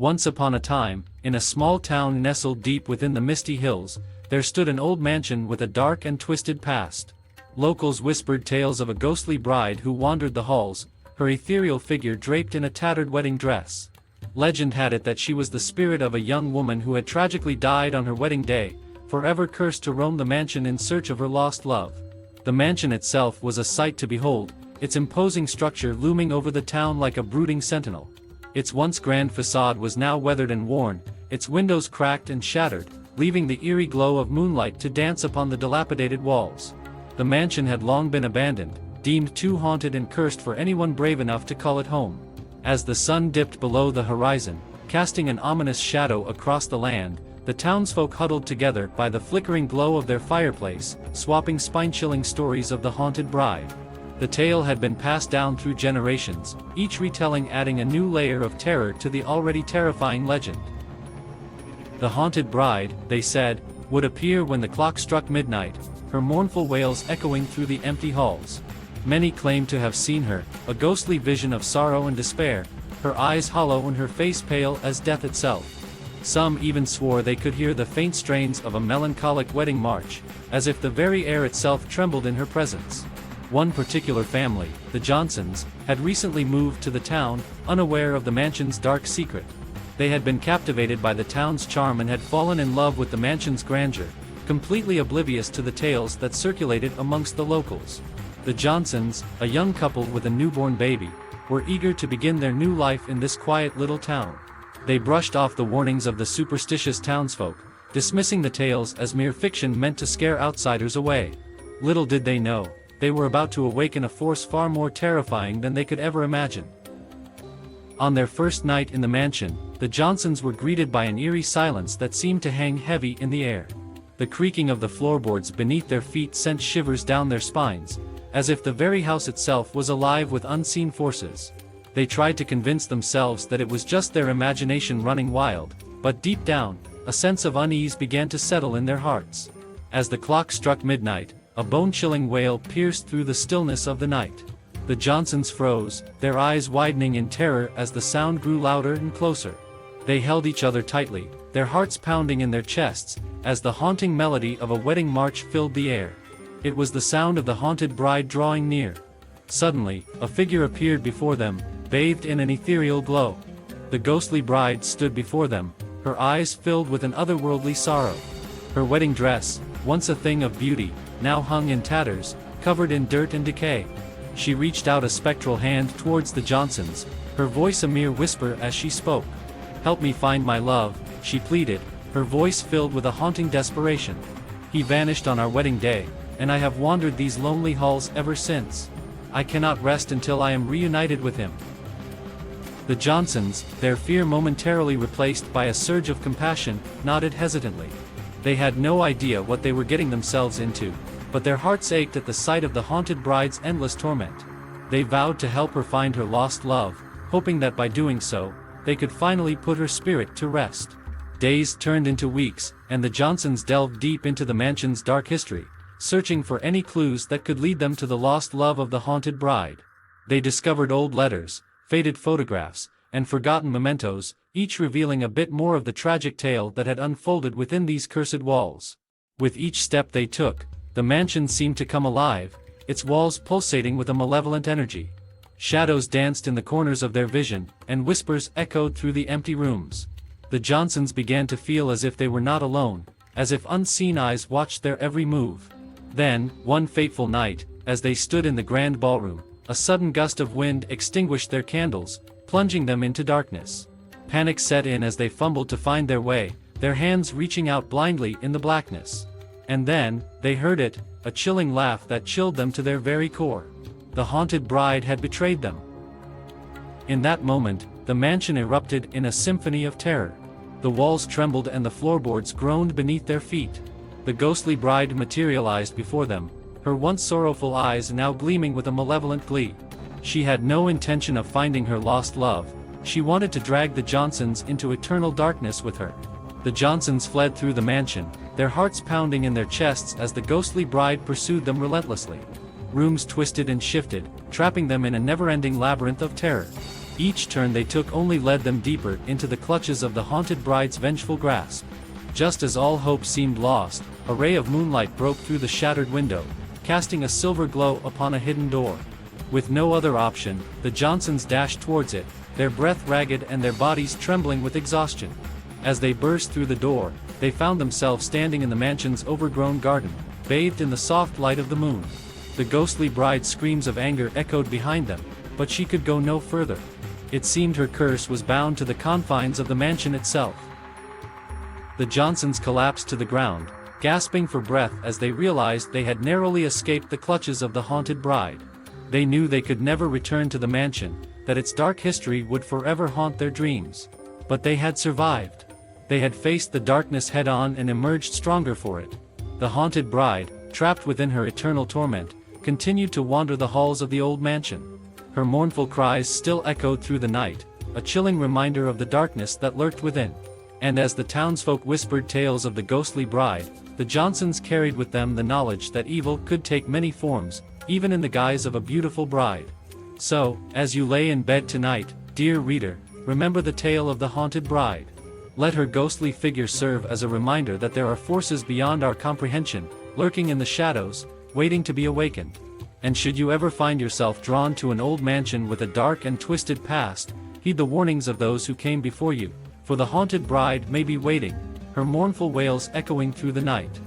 Once upon a time, in a small town nestled deep within the misty hills, there stood an old mansion with a dark and twisted past. Locals whispered tales of a ghostly bride who wandered the halls, her ethereal figure draped in a tattered wedding dress. Legend had it that she was the spirit of a young woman who had tragically died on her wedding day, forever cursed to roam the mansion in search of her lost love. The mansion itself was a sight to behold, its imposing structure looming over the town like a brooding sentinel. Its once grand facade was now weathered and worn, its windows cracked and shattered, leaving the eerie glow of moonlight to dance upon the dilapidated walls. The mansion had long been abandoned, deemed too haunted and cursed for anyone brave enough to call it home. As the sun dipped below the horizon, casting an ominous shadow across the land, the townsfolk huddled together by the flickering glow of their fireplace, swapping spine-chilling stories of the haunted bride. The tale had been passed down through generations, each retelling adding a new layer of terror to the already terrifying legend. The haunted bride, they said, would appear when the clock struck midnight, her mournful wails echoing through the empty halls. Many claimed to have seen her, a ghostly vision of sorrow and despair, her eyes hollow and her face pale as death itself. Some even swore they could hear the faint strains of a melancholic wedding march, as if the very air itself trembled in her presence. One particular family, the Johnsons, had recently moved to the town, unaware of the mansion's dark secret. They had been captivated by the town's charm and had fallen in love with the mansion's grandeur, completely oblivious to the tales that circulated amongst the locals. The Johnsons, a young couple with a newborn baby, were eager to begin their new life in this quiet little town. They brushed off the warnings of the superstitious townsfolk, dismissing the tales as mere fiction meant to scare outsiders away. Little did they know, they were about to awaken a force far more terrifying than they could ever imagine. On their first night in the mansion, the Johnsons were greeted by an eerie silence that seemed to hang heavy in the air. The creaking of the floorboards beneath their feet sent shivers down their spines, as if the very house itself was alive with unseen forces. They tried to convince themselves that it was just their imagination running wild, but deep down, a sense of unease began to settle in their hearts. As the clock struck midnight, a bone-chilling wail pierced through the stillness of the night. The Johnsons froze, their eyes widening in terror as the sound grew louder and closer. They held each other tightly, their hearts pounding in their chests, as the haunting melody of a wedding march filled the air. It was the sound of the haunted bride drawing near. Suddenly, a figure appeared before them, bathed in an ethereal glow. The ghostly bride stood before them, her eyes filled with an otherworldly sorrow. Her wedding dress, once a thing of beauty, now hung in tatters, covered in dirt and decay. She reached out a spectral hand towards the Johnsons, her voice a mere whisper as she spoke. "Help me find my love," she pleaded, her voice filled with a haunting desperation. "He vanished on our wedding day, and I have wandered these lonely halls ever since. I cannot rest until I am reunited with him." The Johnsons, their fear momentarily replaced by a surge of compassion, nodded hesitantly. They had no idea what they were getting themselves into, but their hearts ached at the sight of the haunted bride's endless torment. They vowed to help her find her lost love, hoping that by doing so, they could finally put her spirit to rest. Days turned into weeks, and the Johnsons delved deep into the mansion's dark history, searching for any clues that could lead them to the lost love of the haunted bride. They discovered old letters, faded photographs, and forgotten mementos, each revealing a bit more of the tragic tale that had unfolded within these cursed walls. With each step they took, the mansion seemed to come alive, its walls pulsating with a malevolent energy. Shadows danced in the corners of their vision, and whispers echoed through the empty rooms. The Johnsons began to feel as if they were not alone, as if unseen eyes watched their every move. Then, one fateful night, as they stood in the grand ballroom, a sudden gust of wind extinguished their candles, plunging them into darkness. Panic set in as they fumbled to find their way, their hands reaching out blindly in the blackness. And then, they heard it, a chilling laugh that chilled them to their very core. The haunted bride had betrayed them. In that moment, the mansion erupted in a symphony of terror. The walls trembled and the floorboards groaned beneath their feet. The ghostly bride materialized before them, her once sorrowful eyes now gleaming with a malevolent glee. She had no intention of finding her lost love, she wanted to drag the Johnsons into eternal darkness with her. The Johnsons fled through the mansion, their hearts pounding in their chests as the ghostly bride pursued them relentlessly. Rooms twisted and shifted, trapping them in a never-ending labyrinth of terror. Each turn they took only led them deeper into the clutches of the haunted bride's vengeful grasp. Just as all hope seemed lost, a ray of moonlight broke through the shattered window, casting a silver glow upon a hidden door. With no other option, the Johnsons dashed towards it, their breath ragged and their bodies trembling with exhaustion. As they burst through the door, they found themselves standing in the mansion's overgrown garden, bathed in the soft light of the moon. The ghostly bride's screams of anger echoed behind them, but she could go no further. It seemed her curse was bound to the confines of the mansion itself. The Johnsons collapsed to the ground, gasping for breath as they realized they had narrowly escaped the clutches of the haunted bride. They knew they could never return to the mansion, that its dark history would forever haunt their dreams. But they had survived. They had faced the darkness head-on and emerged stronger for it. The haunted bride, trapped within her eternal torment, continued to wander the halls of the old mansion. Her mournful cries still echoed through the night, a chilling reminder of the darkness that lurked within. And as the townsfolk whispered tales of the ghostly bride, the Johnsons carried with them the knowledge that evil could take many forms, even in the guise of a beautiful bride. So, as you lay in bed tonight, dear reader, remember the tale of the haunted bride. Let her ghostly figure serve as a reminder that there are forces beyond our comprehension, lurking in the shadows, waiting to be awakened. And should you ever find yourself drawn to an old mansion with a dark and twisted past, heed the warnings of those who came before you, for the haunted bride may be waiting, her mournful wails echoing through the night.